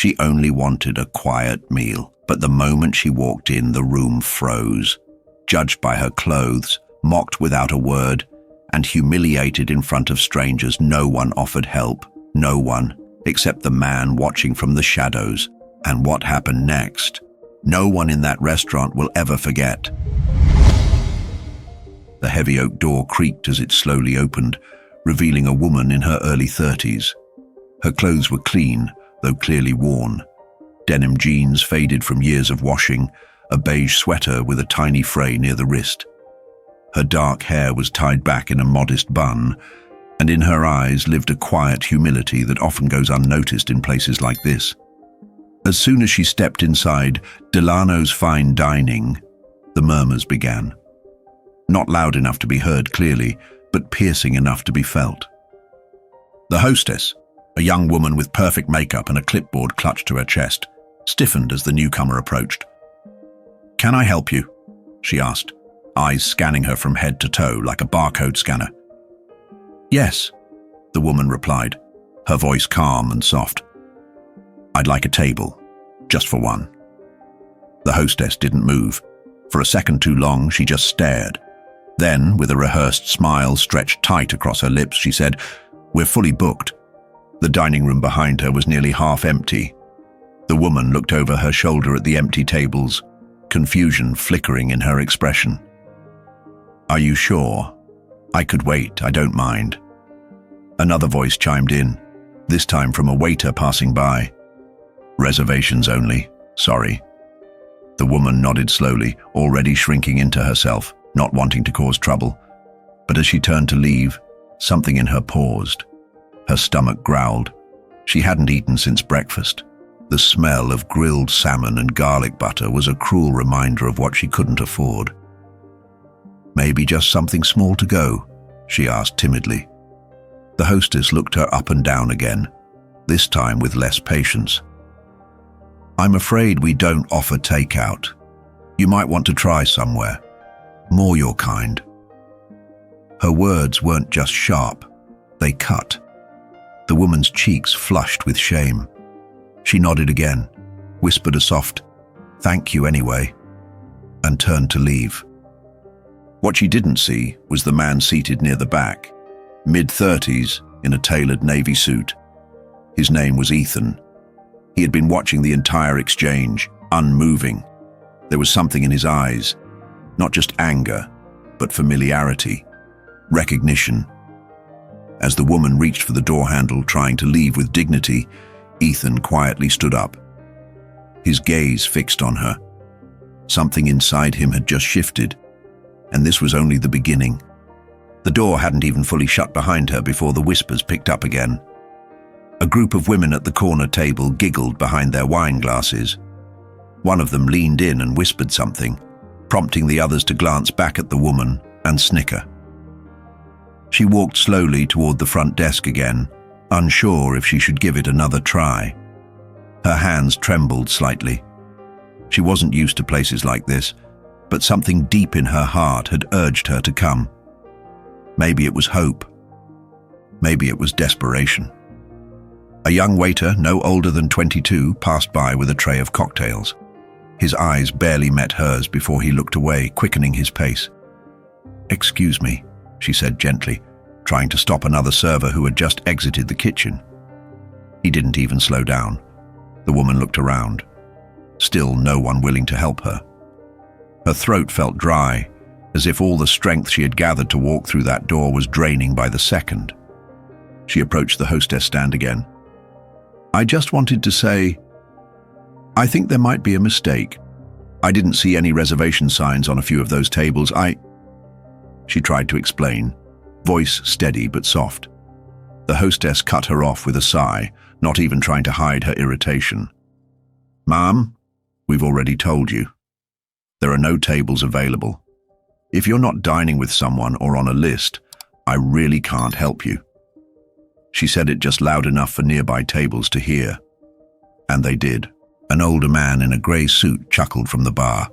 She only wanted a quiet meal, but the moment she walked in, the room froze. Judged by her clothes, mocked without a word, and humiliated in front of strangers, no one offered help. No one, except the man watching from the shadows. And what happened next, no one in that restaurant will ever forget. The heavy oak door creaked as it slowly opened, revealing a woman in her early 30s. Her clothes were clean, though clearly worn. Denim jeans faded from years of washing, a beige sweater with a tiny fray near the wrist. Her dark hair was tied back in a modest bun, and in her eyes lived a quiet humility that often goes unnoticed in places like this. As soon as she stepped inside Delano's fine dining, the murmurs began. Not loud enough to be heard clearly, but piercing enough to be felt. The hostess, a young woman with perfect makeup and a clipboard clutched to her chest, stiffened as the newcomer approached. "Can I help you?" she asked, eyes scanning her from head to toe like a barcode scanner. "Yes," the woman replied, her voice calm and soft. "I'd like a table, just for one." The hostess didn't move. For a second too long, she just stared. Then, with a rehearsed smile stretched tight across her lips, she said, "We're fully booked." The dining room behind her was nearly half empty. The woman looked over her shoulder at the empty tables, confusion flickering in her expression. "Are you sure? I could wait, I don't mind." Another voice chimed in, this time from a waiter passing by. "Reservations only, sorry." The woman nodded slowly, already shrinking into herself, not wanting to cause trouble. But as she turned to leave, something in her paused. Her stomach growled. She hadn't eaten since breakfast. The smell of grilled salmon and garlic butter was a cruel reminder of what she couldn't afford. "Maybe just something small to go?" she asked timidly. The hostess looked her up and down again, this time with less patience. "I'm afraid we don't offer takeout. You might want to try somewhere. More your kind." Her words weren't just sharp, they cut. The woman's cheeks flushed with shame. She nodded again, whispered a soft, "Thank you anyway," and turned to leave. What she didn't see was the man seated near the back, mid-30s, in a tailored navy suit. His name was Ethan. He had been watching the entire exchange, unmoving. There was something in his eyes, not just anger, but familiarity, recognition. As the woman reached for the door handle, trying to leave with dignity, Ethan quietly stood up. His gaze fixed on her. Something inside him had just shifted, and this was only the beginning. The door hadn't even fully shut behind her before the whispers picked up again. A group of women at the corner table giggled behind their wine glasses. One of them leaned in and whispered something, prompting the others to glance back at the woman and snicker. She walked slowly toward the front desk again, unsure if she should give it another try. Her hands trembled slightly. She wasn't used to places like this, but something deep in her heart had urged her to come. Maybe it was hope. Maybe it was desperation. A young waiter, no older than 22, passed by with a tray of cocktails. His eyes barely met hers before he looked away, quickening his pace. "Excuse me," she said gently, trying to stop another server who had just exited the kitchen. He didn't even slow down. The woman looked around. Still no one willing to help her. Her throat felt dry, as if all the strength she had gathered to walk through that door was draining by the second. She approached the hostess stand again. "I just wanted to say, I think there might be a mistake. I didn't see any reservation signs on a few of those tables. She tried to explain, voice steady but soft. The hostess cut her off with a sigh, not even trying to hide her irritation. "Ma'am, we've already told you. There are no tables available. If you're not dining with someone or on a list, I really can't help you." She said it just loud enough for nearby tables to hear. And they did. An older man in a grey suit chuckled from the bar.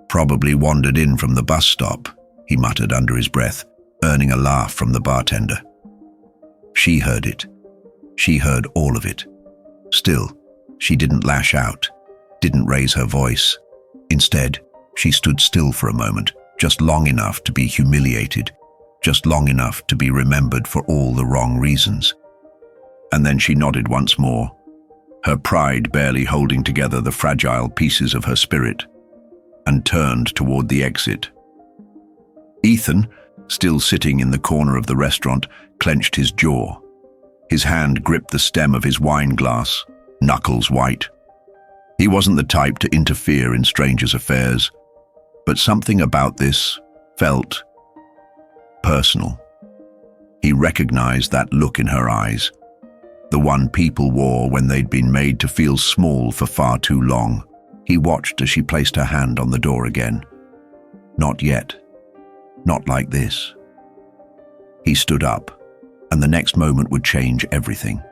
"Probably wandered in from the bus stop," he muttered under his breath, earning a laugh from the bartender. She heard it. She heard all of it. Still, She didn't lash out, didn't raise her voice. Instead, she stood still for a moment, just long enough to be humiliated, just long enough to be remembered for all the wrong reasons. And then she nodded once more, her pride barely holding together the fragile pieces of her spirit, and turned toward the exit. Ethan, still sitting in the corner of the restaurant, clenched his jaw. His hand gripped the stem of his wine glass, knuckles white. He wasn't the type to interfere in strangers' affairs, but something about this felt personal. He recognized that look in her eyes, the one people wore when they'd been made to feel small for far too long. He watched as she placed her hand on the door again. Not yet. Not like this. He stood up, and the next moment would change everything.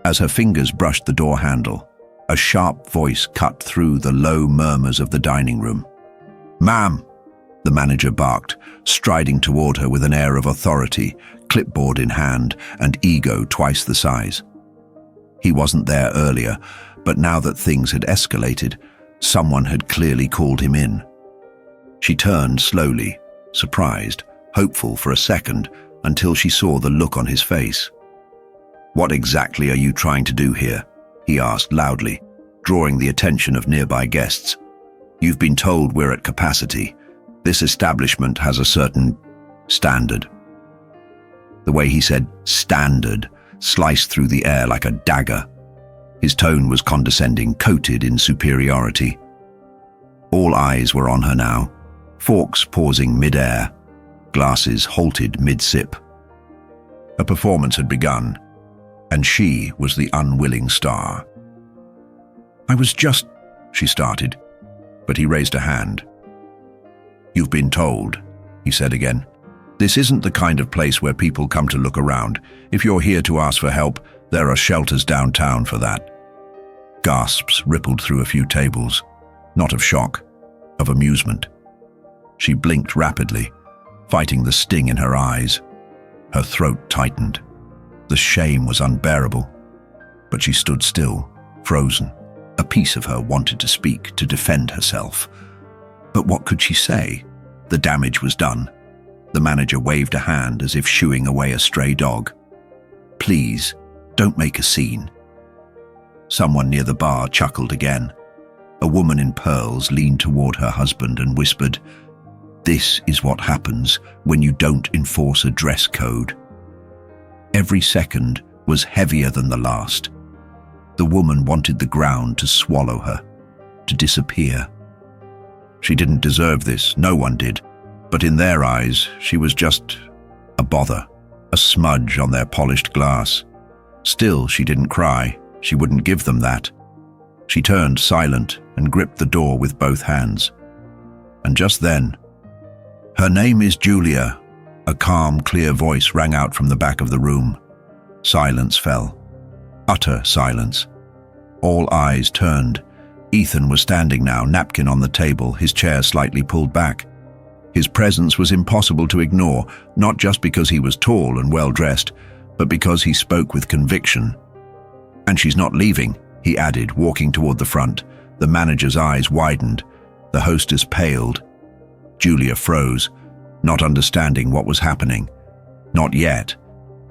As her fingers brushed the door handle, a sharp voice cut through the low murmurs of the dining room. "Ma'am!" the manager barked, striding toward her with an air of authority, clipboard in hand and ego twice the size. He wasn't there earlier, but now that things had escalated, someone had clearly called him in. She turned slowly, surprised, hopeful for a second, until she saw the look on his face. "What exactly are you trying to do here?" he asked loudly, drawing the attention of nearby guests. "You've been told we're at capacity. This establishment has a certain standard." The way he said "standard" sliced through the air like a dagger. His tone was condescending, coated in superiority. All eyes were on her now, forks pausing mid-air, glasses halted mid-sip. A performance had begun, and she was the unwilling star. "I was just," she started, but he raised a hand. "You've been told," he said again. "This isn't the kind of place where people come to look around. If you're here to ask for help, there are shelters downtown for that." Gasps rippled through a few tables, not of shock, of amusement. She blinked rapidly, fighting the sting in her eyes. Her throat tightened. The shame was unbearable, but she stood still, frozen. A piece of her wanted to speak, to defend herself. But what could she say? The damage was done. The manager waved a hand as if shooing away a stray dog. "Please, don't make a scene." Someone near the bar chuckled again. A woman in pearls leaned toward her husband and whispered, "This is what happens when you don't enforce a dress code." Every second was heavier than the last. The woman wanted the ground to swallow her, to disappear. She didn't deserve this, no one did, but in their eyes, she was just a bother, a smudge on their polished glass. Still, she didn't cry. She wouldn't give them that. She turned silent and gripped the door with both hands. And just then, "Her name is Julia," a calm, clear voice rang out from the back of the room. Silence fell. Utter silence. All eyes turned. Ethan was standing now, napkin on the table, his chair slightly pulled back. His presence was impossible to ignore, not just because he was tall and well-dressed, but because he spoke with conviction. "And she's not leaving," he added, walking toward the front. The manager's eyes widened. The hostess paled. Julia froze, not understanding what was happening. Not yet,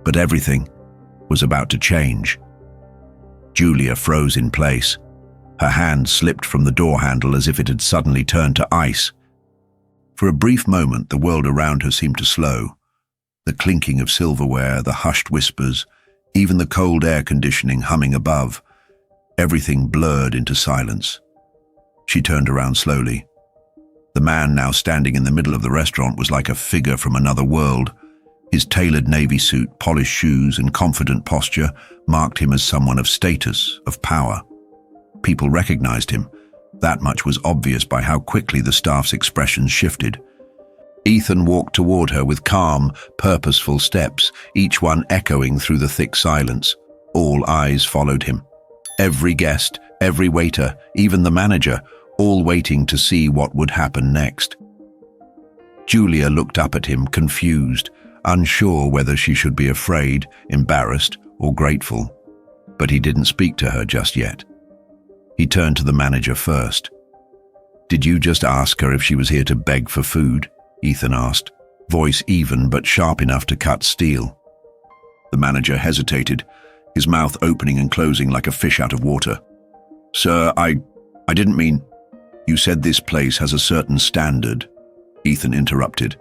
but everything was about to change. Julia froze in place. Her hand slipped from the door handle as if it had suddenly turned to ice. For a brief moment, the world around her seemed to slow. The clinking of silverware, the hushed whispers, even the cold air conditioning humming above. Everything blurred into silence. She turned around slowly. The man now standing in the middle of the restaurant was like a figure from another world. His tailored navy suit, polished shoes, and confident posture marked him as someone of status, of power. People recognized him. That much was obvious by how quickly the staff's expressions shifted. Ethan walked toward her with calm, purposeful steps, each one echoing through the thick silence. All eyes followed him. Every guest, every waiter, even the manager, all waiting to see what would happen next. Julia looked up at him, confused, unsure whether she should be afraid, embarrassed, or grateful. But he didn't speak to her just yet. He turned to the manager first. "Did you just ask her if she was here to beg for food?" Ethan asked, voice even but sharp enough to cut steel. The manager hesitated, his mouth opening and closing like a fish out of water. "Sir, I didn't mean—" "You said this place has a certain standard," Ethan interrupted.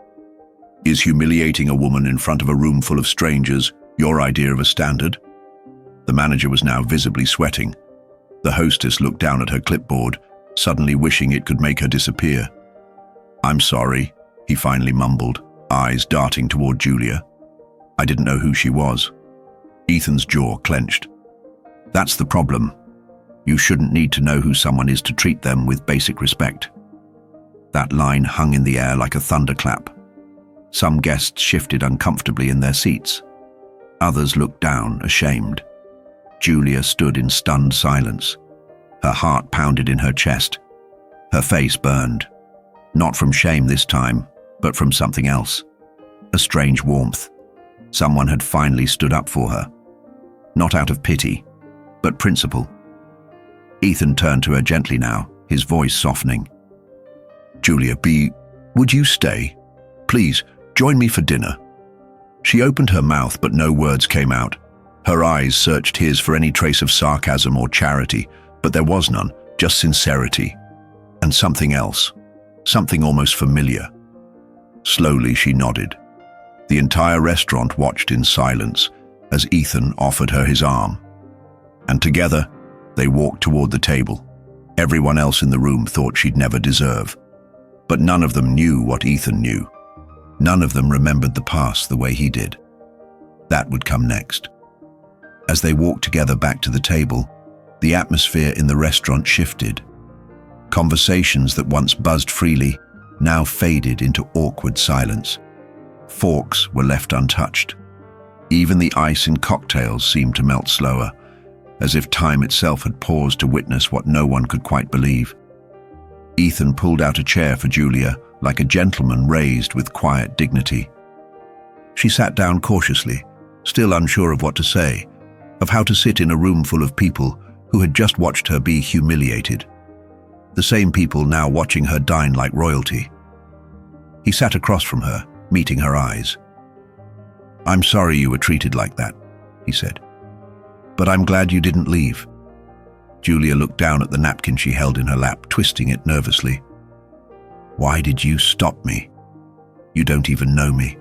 "Is humiliating a woman in front of a room full of strangers your idea of a standard?" The manager was now visibly sweating. The hostess looked down at her clipboard, suddenly wishing it could make her disappear. "I'm sorry," he finally mumbled, eyes darting toward Julia. "I didn't know who she was." Ethan's jaw clenched. "That's the problem. You shouldn't need to know who someone is to treat them with basic respect." That line hung in the air like a thunderclap. Some guests shifted uncomfortably in their seats. Others looked down, ashamed. Julia stood in stunned silence. Her heart pounded in her chest. Her face burned. Not from shame this time, but from something else. A strange warmth. Someone had finally stood up for her. Not out of pity, but principle. Ethan turned to her gently now, his voice softening. "Julia, would you stay? Please, join me for dinner." She opened her mouth, but no words came out. Her eyes searched his for any trace of sarcasm or charity, but there was none, just sincerity. And something else, something almost familiar. Slowly she nodded. The entire restaurant watched in silence as Ethan offered her his arm. And together, they walked toward the table. Everyone else in the room thought she'd never deserve. But none of them knew what Ethan knew. None of them remembered the past the way he did. That would come next. As they walked together back to the table, the atmosphere in the restaurant shifted. Conversations that once buzzed freely now faded into awkward silence. Forks were left untouched. Even the ice in cocktails seemed to melt slower, as if time itself had paused to witness what no one could quite believe. Ethan pulled out a chair for Julia, like a gentleman raised with quiet dignity. She sat down cautiously, still unsure of what to say, of how to sit in a room full of people who had just watched her be humiliated. The same people now watching her dine like royalty. He sat across from her, meeting her eyes. "I'm sorry you were treated like that," he said. "But I'm glad you didn't leave." Julia looked down at the napkin she held in her lap, twisting it nervously. "Why did you stop me? You don't even know me."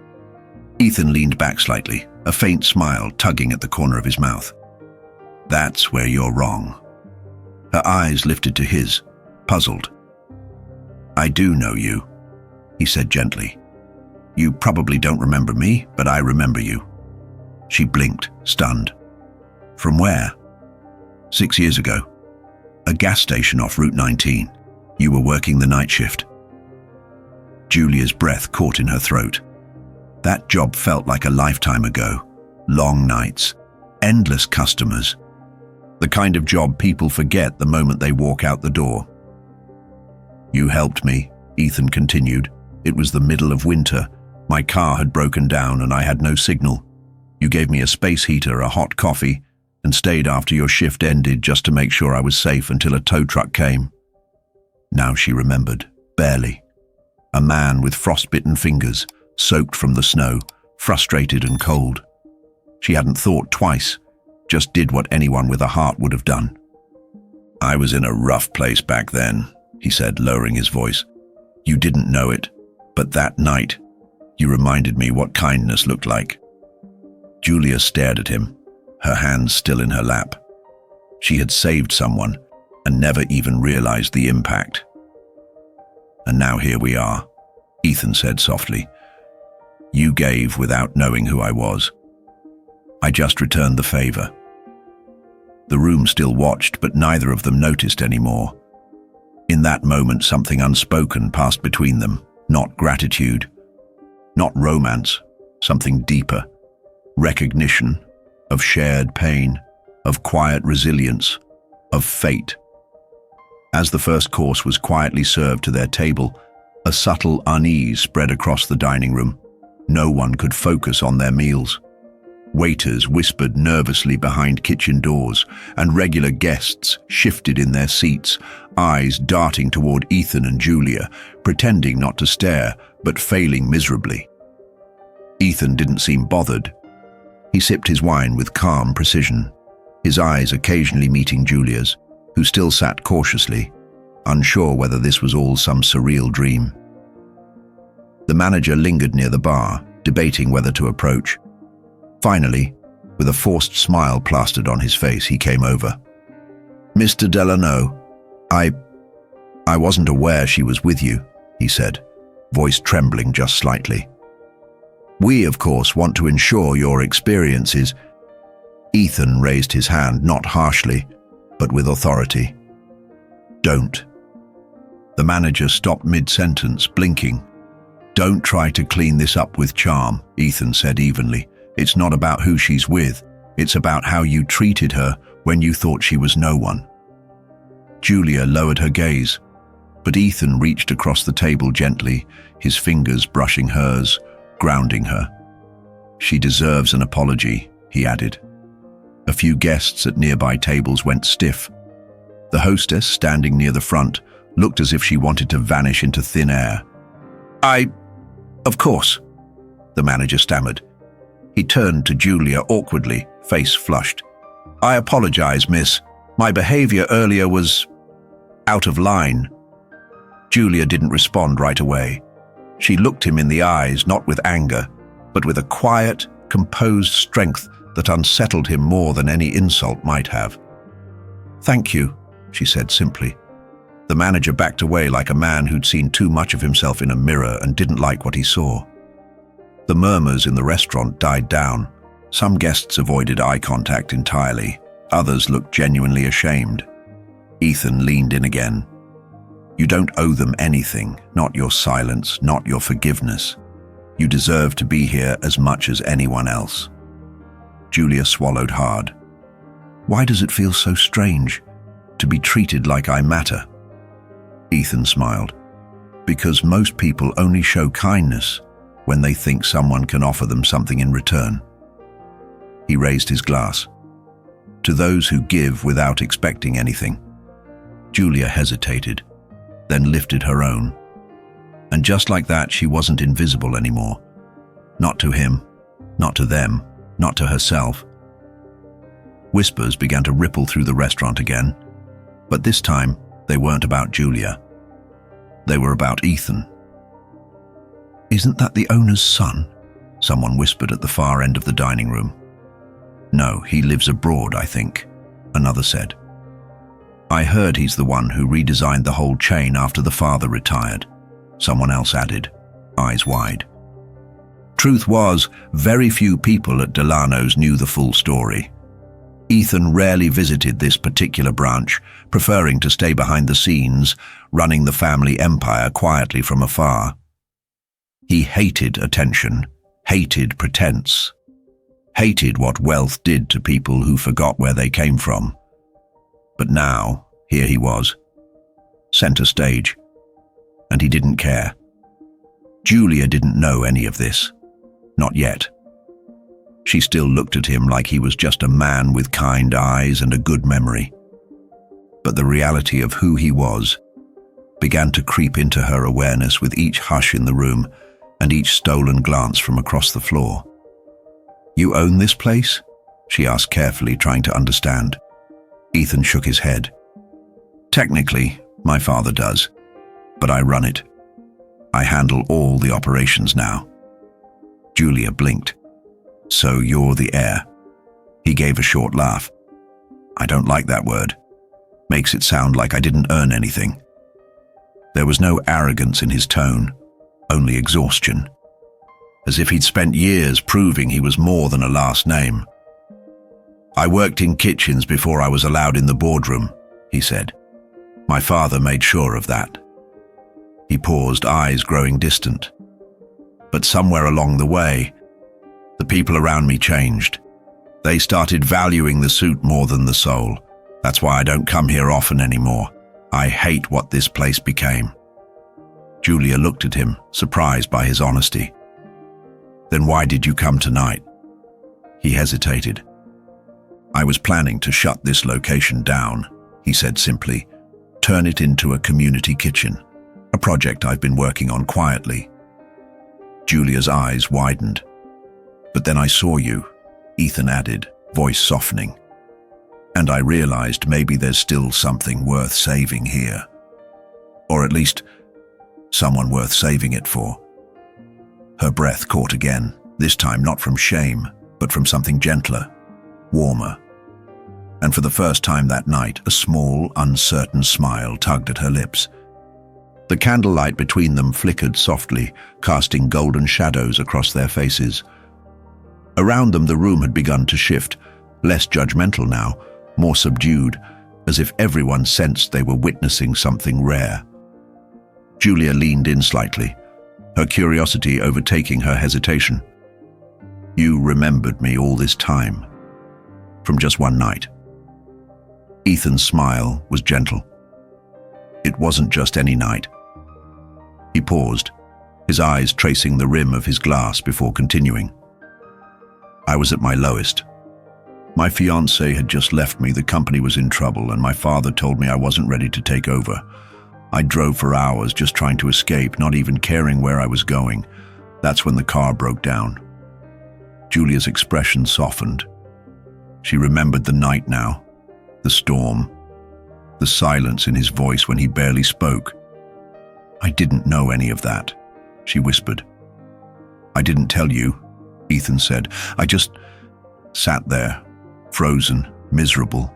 Ethan leaned back slightly, a faint smile tugging at the corner of his mouth. "That's where you're wrong." Her eyes lifted to his, puzzled. "I do know you," he said gently. "You probably don't remember me, but I remember you." She blinked, stunned. "From where?" "6 years ago. A gas station off Route 19. You were working the night shift." Julia's breath caught in her throat. That job felt like a lifetime ago. Long nights, endless customers. The kind of job people forget the moment they walk out the door. "You helped me," Ethan continued. "It was the middle of winter. My car had broken down and I had no signal. You gave me a space heater, a hot coffee, and stayed after your shift ended just to make sure I was safe until a tow truck came." Now she remembered, barely. A man with frostbitten fingers, soaked from the snow, frustrated and cold. She hadn't thought twice, just did what anyone with a heart would have done. "I was in a rough place back then," he said, lowering his voice. "You didn't know it, but that night, you reminded me what kindness looked like." Julia stared at him, her hands still in her lap. She had saved someone and never even realized the impact. "And now here we are," Ethan said softly. "You gave without knowing who I was. I just returned the favor." The room still watched, but neither of them noticed anymore. In that moment, something unspoken passed between them, not gratitude, not romance, something deeper. Recognition of shared pain, of quiet resilience, of fate. As the first course was quietly served to their table, a subtle unease spread across the dining room. No one could focus on their meals. Waiters whispered nervously behind kitchen doors, and regular guests shifted in their seats, eyes darting toward Ethan and Julia, pretending not to stare, but failing miserably. Ethan didn't seem bothered. He sipped his wine with calm precision, his eyes occasionally meeting Julia's, who still sat cautiously, unsure whether this was all some surreal dream. The manager lingered near the bar, debating whether to approach. Finally, with a forced smile plastered on his face, he came over. "Mr. Delano, I wasn't aware she was with you," he said, voice trembling just slightly. "We, of course, want to ensure your experiences." Ethan raised his hand, not harshly, but with authority. "Don't." The manager stopped mid-sentence, blinking. "Don't try to clean this up with charm," Ethan said evenly. "It's not about who she's with. It's about how you treated her when you thought she was no one." Julia lowered her gaze, but Ethan reached across the table gently, his fingers brushing hers, grounding her. "She deserves an apology," he added. A few guests at nearby tables went stiff. The hostess, standing near the front, looked as if she wanted to vanish into thin air. Of course," the manager stammered. He turned to Julia awkwardly, face flushed. "I apologize, miss. My behavior earlier was out of line." Julia didn't respond right away. She looked him in the eyes, not with anger, but with a quiet, composed strength that unsettled him more than any insult might have. "Thank you," she said simply. The manager backed away like a man who'd seen too much of himself in a mirror and didn't like what he saw. The murmurs in the restaurant died down. Some guests avoided eye contact entirely. Others looked genuinely ashamed. Ethan leaned in again. "You don't owe them anything, not your silence, not your forgiveness. You deserve to be here as much as anyone else." Julia swallowed hard. "Why does it feel so strange to be treated like I matter?" Ethan smiled. "Because most people only show kindness when they think someone can offer them something in return." He raised his glass. "To those who give without expecting anything." Julia hesitated, then lifted her own. And just like that, she wasn't invisible anymore. Not to him, not to them, not to herself. Whispers began to ripple through the restaurant again, but this time they weren't about Julia. They were about Ethan. "Isn't that the owner's son?" someone whispered at the far end of the dining room. "No, he lives abroad, I think," another said. "I heard he's the one who redesigned the whole chain after the father retired," someone else added, eyes wide. Truth was, very few people at Delano's knew the full story. Ethan rarely visited this particular branch, preferring to stay behind the scenes, running the family empire quietly from afar. He hated attention, hated pretense, hated what wealth did to people who forgot where they came from. But now, here he was, center stage, and he didn't care. Julia didn't know any of this, not yet. She still looked at him like he was just a man with kind eyes and a good memory. But the reality of who he was began to creep into her awareness with each hush in the room and each stolen glance from across the floor. "You own this place?" she asked carefully, trying to understand. Ethan shook his head. "Technically, my father does, but I run it. I handle all the operations now." Julia blinked. "So you're the heir?" He gave a short laugh. "I don't like that word. Makes it sound like I didn't earn anything." There was no arrogance in his tone, only exhaustion, as if he'd spent years proving he was more than a last name. "I worked in kitchens before I was allowed in the boardroom," he said. "My father made sure of that." He paused, eyes growing distant. "But somewhere along the way, the people around me changed. They started valuing the suit more than the soul. That's why I don't come here often anymore. I hate what this place became." Julia looked at him, surprised by his honesty. "Then why did you come tonight?" He hesitated. "I was planning to shut this location down," he said simply. "Turn it into a community kitchen, a project I've been working on quietly." Julia's eyes widened. "But then I saw you," Ethan added, voice softening. "And I realized maybe there's still something worth saving here. Or at least, someone worth saving it for." Her breath caught again, this time not from shame, but from something gentler, warmer. And for the first time that night, a small, uncertain smile tugged at her lips. The candlelight between them flickered softly, casting golden shadows across their faces. Around them, the room had begun to shift, less judgmental now, more subdued, as if everyone sensed they were witnessing something rare. Julia leaned in slightly, her curiosity overtaking her hesitation. "You remembered me all this time, from just one night." Ethan's smile was gentle. It wasn't just any night. He paused, his eyes tracing the rim of his glass before continuing. "I was at my lowest. My fiancée had just left me, the company was in trouble, and my father told me I wasn't ready to take over. I drove for hours just trying to escape, not even caring where I was going. That's when the car broke down." Julia's expression softened. She remembered the night now, the storm, the silence in his voice when he barely spoke. "I didn't know any of that," she whispered. "I didn't tell you," Ethan said. "I just sat there, frozen, miserable.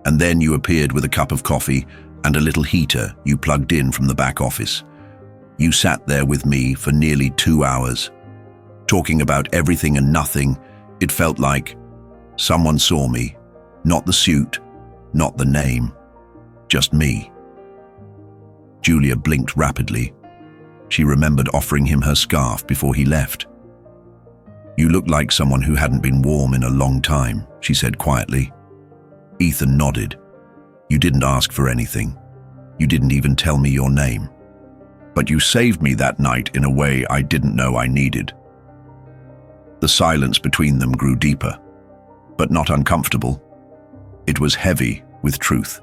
And then you appeared with a cup of coffee and a little heater you plugged in from the back office. You sat there with me for nearly 2 hours, talking about everything and nothing. It felt like someone saw me, not the suit, not the name, just me." Julia blinked rapidly. She remembered offering him her scarf before he left. "You looked like someone who hadn't been warm in a long time," she said quietly. Ethan nodded. "You didn't ask for anything. You didn't even tell me your name. But you saved me that night in a way I didn't know I needed." The silence between them grew deeper, but not uncomfortable. It was heavy with truth,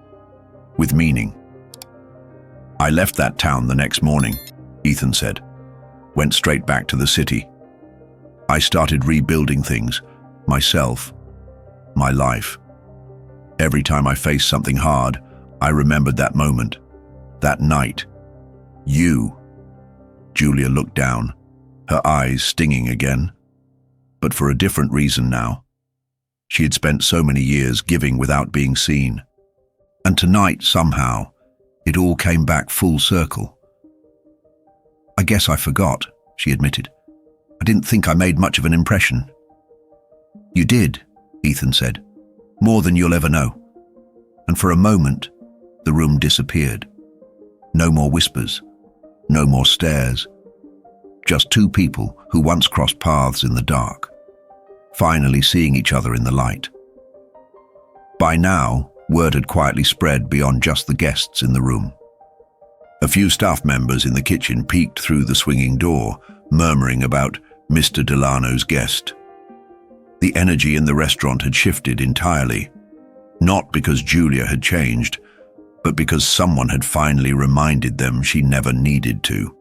with meaning. "I left that town the next morning," Ethan said. "Went straight back to the city. I started rebuilding things, myself, my life. Every time I faced something hard, I remembered that moment, that night. You." Julia looked down, her eyes stinging again, but for a different reason now. She had spent so many years giving without being seen. And tonight, somehow, it all came back full circle. "I guess I forgot," she admitted. "I didn't think I made much of an impression." "You did," Ethan said. "More than you'll ever know." And for a moment, the room disappeared. No more whispers, no more stares. Just two people who once crossed paths in the dark, finally seeing each other in the light. By now, word had quietly spread beyond just the guests in the room. A few staff members in the kitchen peeked through the swinging door, murmuring about Mr. Delano's guest. The energy in the restaurant had shifted entirely, not because Julia had changed, but because someone had finally reminded them she never needed to.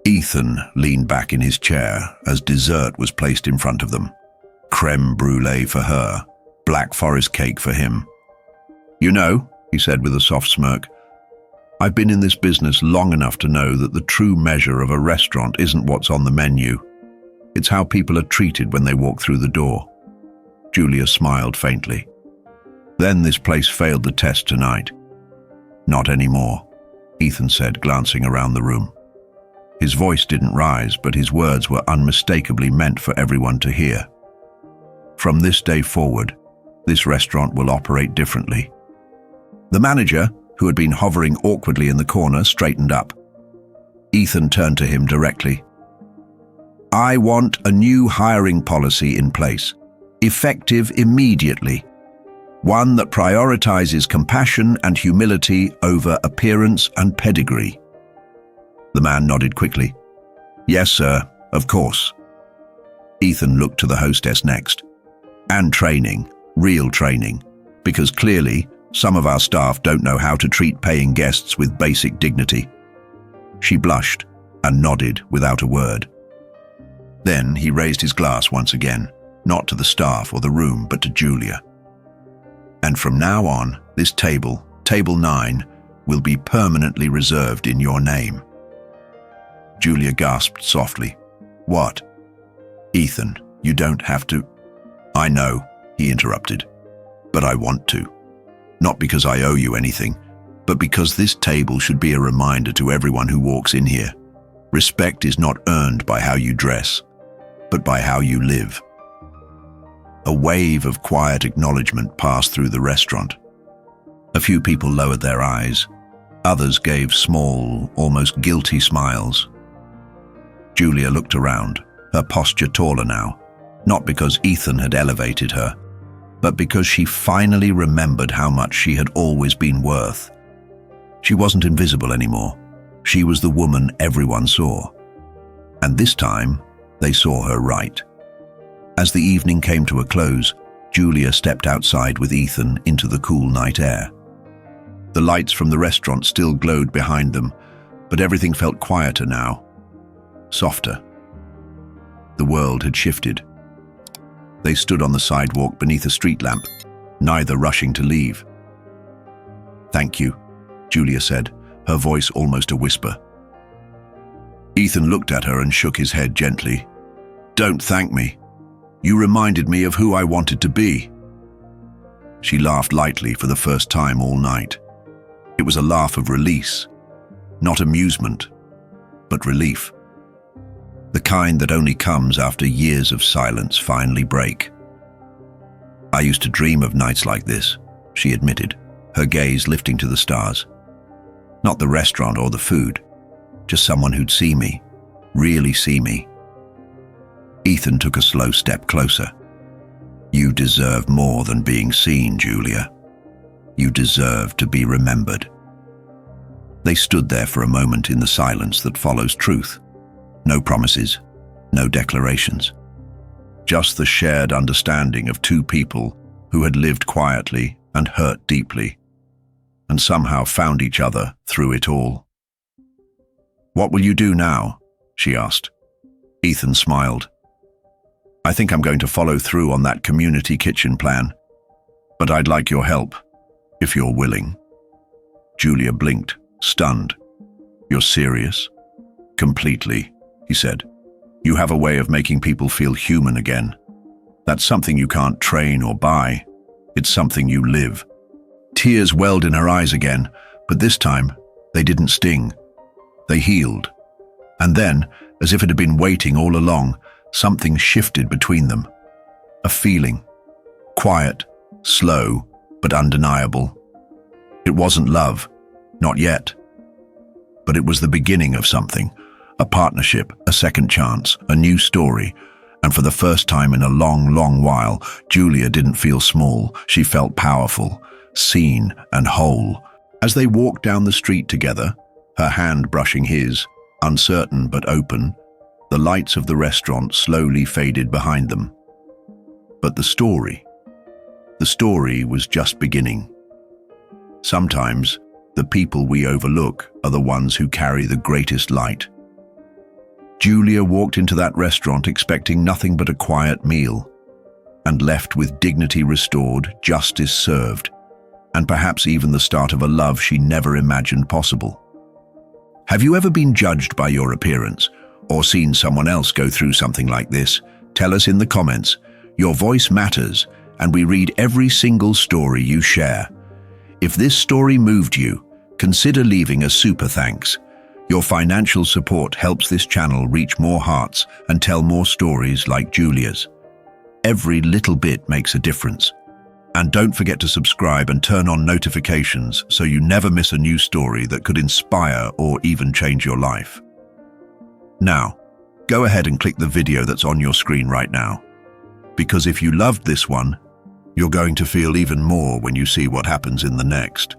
Ethan leaned back in his chair as dessert was placed in front of them. Creme brulee for her, black forest cake for him. "You know," he said with a soft smirk, "I've been in this business long enough to know that the true measure of a restaurant isn't what's on the menu. It's how people are treated when they walk through the door." Julia smiled faintly. "Then this place failed the test tonight." "Not anymore," Ethan said, glancing around the room. His voice didn't rise, but his words were unmistakably meant for everyone to hear. "From this day forward, this restaurant will operate differently." The manager, who had been hovering awkwardly in the corner, straightened up. Ethan turned to him directly. "I want a new hiring policy in place, effective immediately. One that prioritizes compassion and humility over appearance and pedigree." The man nodded quickly. "Yes, sir, of course." Ethan looked to the hostess next. And training, real training, because clearly some of our staff don't know how to treat paying guests with basic dignity. She blushed and nodded without a word. Then he raised his glass once again, not to the staff or the room, but to Julia. And from now on, this table, table 9, will be permanently reserved in your name. Julia gasped softly. What? Ethan, you don't have to. I know, he interrupted, but I want to. Not because I owe you anything, but because this table should be a reminder to everyone who walks in here. Respect is not earned by how you dress, but by how you live. A wave of quiet acknowledgement passed through the restaurant. A few people lowered their eyes. Others gave small, almost guilty smiles. Julia looked around, her posture taller now, not because Ethan had elevated her, but because she finally remembered how much she had always been worth. She wasn't invisible anymore. She was the woman everyone saw. And this time, they saw her right. As the evening came to a close, Julia stepped outside with Ethan into the cool night air. The lights from the restaurant still glowed behind them, but everything felt quieter now, softer. The world had shifted. They stood on the sidewalk beneath a street lamp, neither rushing to leave. Thank you, Julia said, her voice almost a whisper. Ethan looked at her and shook his head gently. Don't thank me. You reminded me of who I wanted to be. She laughed lightly for the first time all night. It was a laugh of release, not amusement, but relief. The kind that only comes after years of silence finally break. I used to dream of nights like this, she admitted, her gaze lifting to the stars. Not the restaurant or the food, just someone who'd see me, really see me. Ethan took a slow step closer. You deserve more than being seen, Julia. You deserve to be remembered. They stood there for a moment in the silence that follows truth. No promises, no declarations. Just the shared understanding of two people who had lived quietly and hurt deeply, and somehow found each other through it all. What will you do now? She asked. Ethan smiled. I think I'm going to follow through on that community kitchen plan, but I'd like your help, if you're willing. Julia blinked, stunned. You're serious? Completely, he said. You have a way of making people feel human again. That's something you can't train or buy. It's something you live. Tears welled in her eyes again, but this time, they didn't sting. They healed. And then, as if it had been waiting all along, something shifted between them. A feeling. Quiet, slow, but undeniable. It wasn't love. Not yet. But it was the beginning of something. A partnership, a second chance, a new story. And for the first time in a long, long while, Julia didn't feel small. She felt powerful, seen and whole. As they walked down the street together, her hand brushing his, uncertain but open, the lights of the restaurant slowly faded behind them. But the story was just beginning. Sometimes, the people we overlook are the ones who carry the greatest light. Julia walked into that restaurant expecting nothing but a quiet meal, and left with dignity restored, justice served, and perhaps even the start of a love she never imagined possible. Have you ever been judged by your appearance, or seen someone else go through something like this? Tell us in the comments. Your voice matters, and we read every single story you share. If this story moved you, consider leaving a super thanks. Your financial support helps this channel reach more hearts and tell more stories like Julia's. Every little bit makes a difference. And don't forget to subscribe and turn on notifications so you never miss a new story that could inspire or even change your life. Now, go ahead and click the video that's on your screen right now. Because if you loved this one, you're going to feel even more when you see what happens in the next.